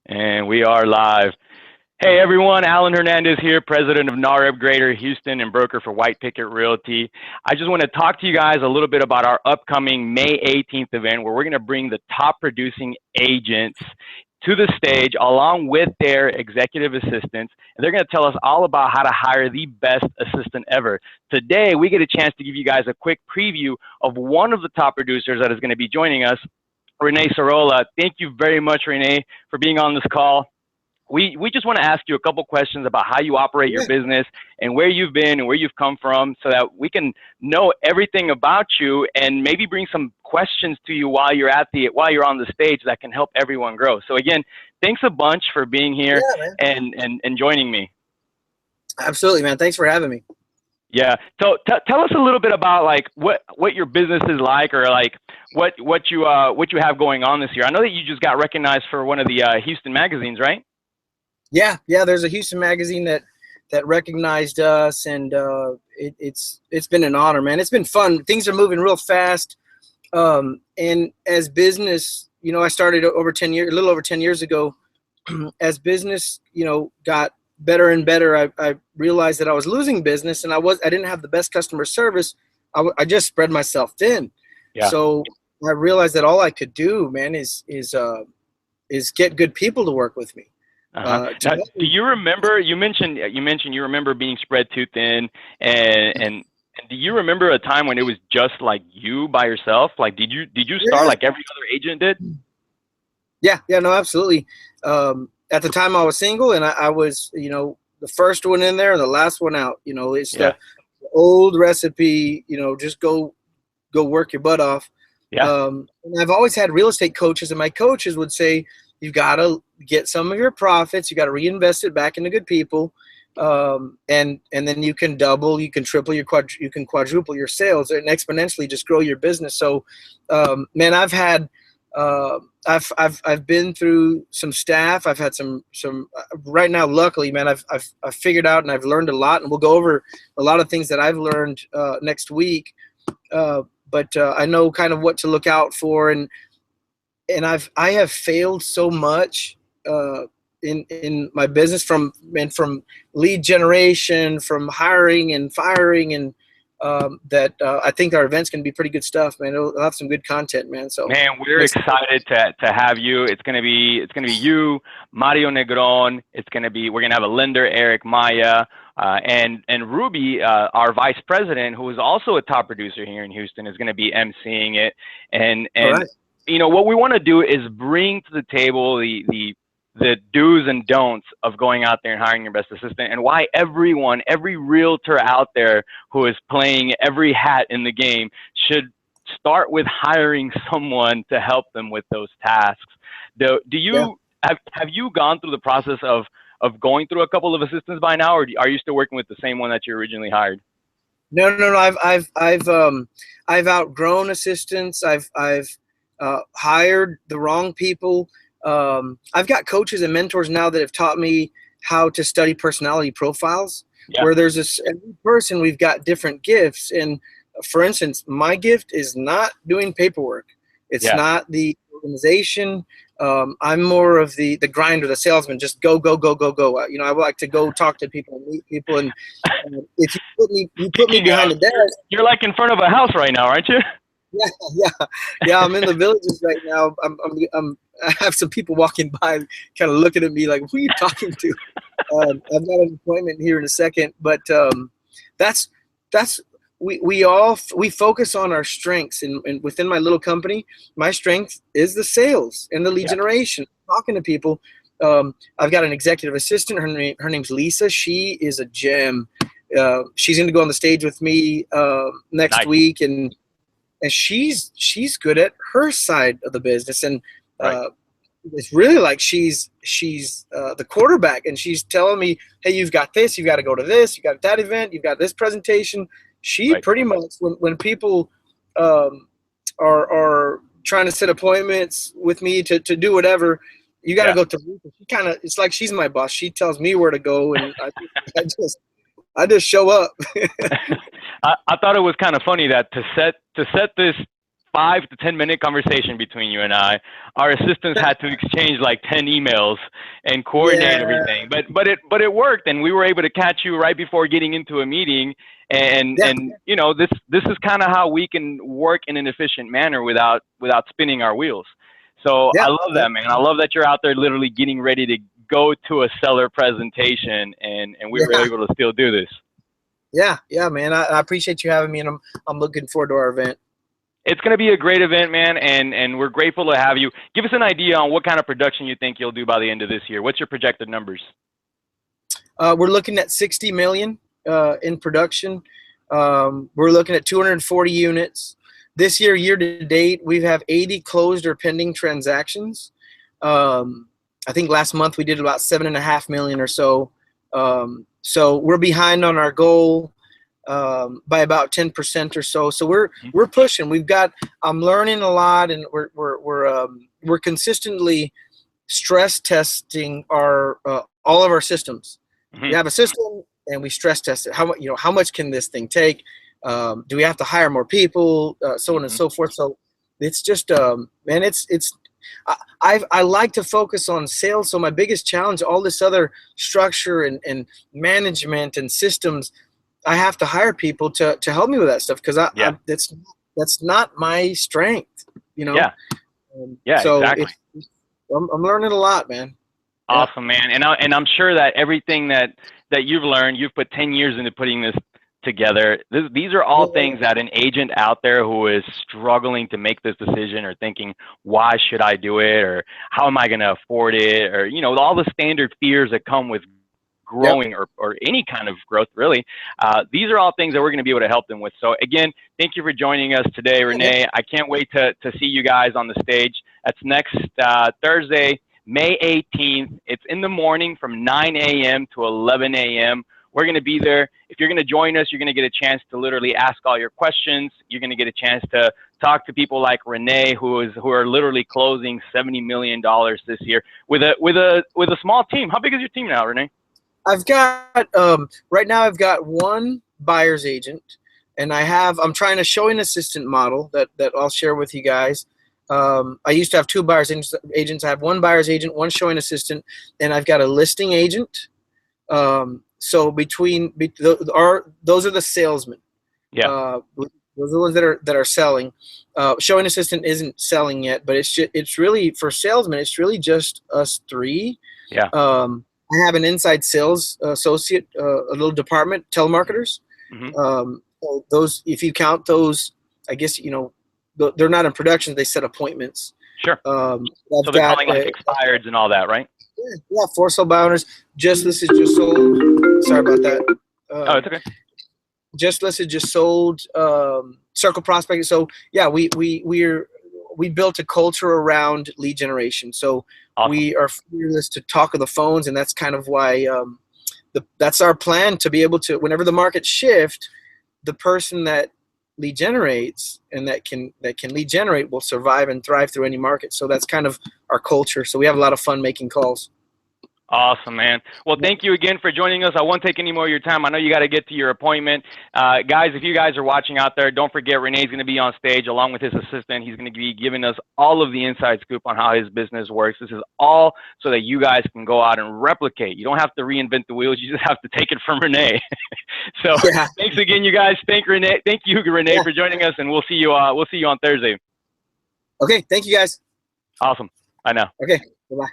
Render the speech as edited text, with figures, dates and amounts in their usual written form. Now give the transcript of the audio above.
And we are live. Hey everyone, Alan Hernandez here, president of NAHREP Greater Houston and broker for White Picket Realty. I just want to talk to you guys a little bit about our upcoming May 18th event where we're going to bring the top producing agents to the stage along with their executive assistants, and they're going to tell us all about how to hire the best assistant ever. Today, we get a chance to give you guys a quick preview of one of the top producers that is going to be joining us, Rene Sorola. Thank you very much, Rene, for being on this call. We just want to ask you a couple questions about how you operate your business and where you've been and where you've come from so that we can know everything about you and maybe bring some questions to you while you're on the stage that can help everyone grow. So again, thanks a bunch for being here and joining me. Absolutely, man. Thanks for having me. Yeah. So tell us a little bit about like what your business is like, or like what you have going on this year. I know that you just got recognized for one of the Houston magazines, right? Yeah. There's a Houston magazine that recognized us, and it's been an honor, man. It's been fun. Things are moving real fast, and as business, you know, I started a little over 10 years ago. As business, you know, got better and better, I realized that I was losing business, and I didn't have the best customer service. I just spread myself thin. Yeah. So I realized that all I could do, man, is get good people to work with me. Now, do you remember? You mentioned you remember being spread too thin, and do you remember a time when it was just like you by yourself? Like, did you start like every other agent did? Yeah, no, absolutely. At the time I was single, and I was, you know, the first one in there and the last one out. You know, it's the old recipe. You know, just go work your butt off. Yeah. And I've always had real estate coaches, and my coaches would say, you've got to get some of your profits. You got to reinvest it back into good people, and then you can double, you can triple, you can quadruple your sales, and exponentially just grow your business. So, man, I've been through some staff. I've had some right now. Luckily, man, I've figured out and I've learned a lot, and we'll go over a lot of things that I've learned next week. But I know kind of what to look out for, and I have failed so much in my business from lead generation, from hiring and firing, and that I think our event's going to be pretty good stuff, man. It'll have some good content, man. So man, we're excited to have you. It's gonna be you, Mario Negron. We're gonna have a lender, Eric Maya, and Ruby, our vice president, who is also a top producer here in Houston, is gonna be emceeing it. And you know, what we want to do is bring to the table the do's and don'ts of going out there and hiring your best assistant, and why every realtor out there who is playing every hat in the game should start with hiring someone to help them with those tasks. Have you gone through the process of going through a couple of assistants by now, or are you still working with the same one that you originally hired? No. I've outgrown assistants. I've hired the wrong people. I've got coaches and mentors now that have taught me how to study personality profiles, where there's every person, we've got different gifts. And for instance, my gift is not doing paperwork. It's not the organization. I'm more of the grinder, the salesman, just go. You know, I like to go talk to people and meet people. And if you put me behind the desk. You're like in front of a house right now, aren't you? Yeah. I'm in the villages right now. I have some people walking by, kind of looking at me like, "Who are you talking to?" I've got an appointment here in a second, but we focus on our strengths, and within my little company, my strength is the sales and the lead generation, talking to people. I've got an executive assistant. Her name's Lisa. She is a gem. She's going to go on the stage with me next week, and she's good at her side of the business, and it's really like she's the quarterback, and she's telling me, hey, you've got this, you've got to go to this, you got that event, you've got this presentation. She pretty much, when people are trying to set appointments with me to do whatever, you got to go to Lisa. She kind of, it's like she's my boss. She tells me where to go, and I just show up. I thought it was kind of funny that to set this 5 to 10 minute conversation between you and I. Our assistants had to exchange like 10 emails and coordinate everything, but it worked, and we were able to catch you right before getting into a meeting. And you know, this is kind of how we can work in an efficient manner without spinning our wheels. So I love that, man. I love that you're out there literally getting ready to go to a seller presentation, and we were able to still do this. Yeah, man. I appreciate you having me, and I'm looking forward to our event. It's going to be a great event, man, and we're grateful to have you. Give us an idea on what kind of production you think you'll do by the end of this year. What's your projected numbers? We're looking at 60 million in production. We're looking at 240 units. This year to date, we have 80 closed or pending transactions. I think last month we did about 7.5 million or so. So we're behind on our goal by about 10% or so. So we're pushing. I'm learning a lot, and we're consistently stress testing our all of our systems. We have a system, and we stress test it. How much can this thing take? Do we have to hire more people? So on and so forth. So it's just, man, I like to focus on sales. So my biggest challenge, all this other structure and management and systems, I have to hire people to help me with that stuff, because that's not my strength, you know? So exactly. I'm learning a lot, man. Awesome, man. And I'm sure that everything that you've learned, you've put 10 years into putting this together. These are all things that an agent out there who is struggling to make this decision, or thinking, why should I do it, or how am I going to afford it, or, you know, all the standard fears that come with growing or any kind of growth, really. These are all things that we're going to be able to help them with. So again, thank you for joining us today, Rene. I can't wait to see you guys on the stage. That's next Thursday, May 18th. It's in the morning from 9 a.m. to 11 a.m. We're going to be there. If you're going to join us, you're going to get a chance to literally ask all your questions. You're going to get a chance to talk to people like Rene, who are literally closing $70 million this year with a small team. How big is your team now, Rene? I've got right now I've got one buyer's agent, and I'm trying a showing assistant model that I'll share with you guys. I used to have two buyer's agents. I have one buyer's agent, one showing assistant, and I've got a listing agent. So those are the salesmen. Those are the ones that are selling. Showing assistant isn't selling yet, but it's really, for salesmen, it's really just us three. I have an inside sales associate, a little department, telemarketers. Those, if you count those, I guess, you know, they're not in production. They set appointments. Sure. So they're calling like expireds and all that, right? Yeah, for sale by owners. Just listed, just sold. Sorry about that. Oh, it's okay. Just listed, just sold. Circle prospecting. So yeah, we built a culture around lead generation. So we are fearless to talk on the phones, and that's kind of why that's our plan, to be able to, whenever the market shift, the person that lead generates and that can lead generate will survive and thrive through any market. So that's kind of our culture. So we have a lot of fun making calls. Awesome, man. Well, thank you again for joining us. I won't take any more of your time. I know you got to get to your appointment. Guys, if you guys are watching out there, don't forget Rene's going to be on stage along with his assistant. He's going to be giving us all of the inside scoop on how his business works. This is all so that you guys can go out and replicate. You don't have to reinvent the wheels. You just have to take it from Rene. So thanks again, you guys. Thank you, Rene, for joining us, and we'll see you on Thursday. Okay. Thank you, guys. Awesome. Bye now. Okay. Bye-bye.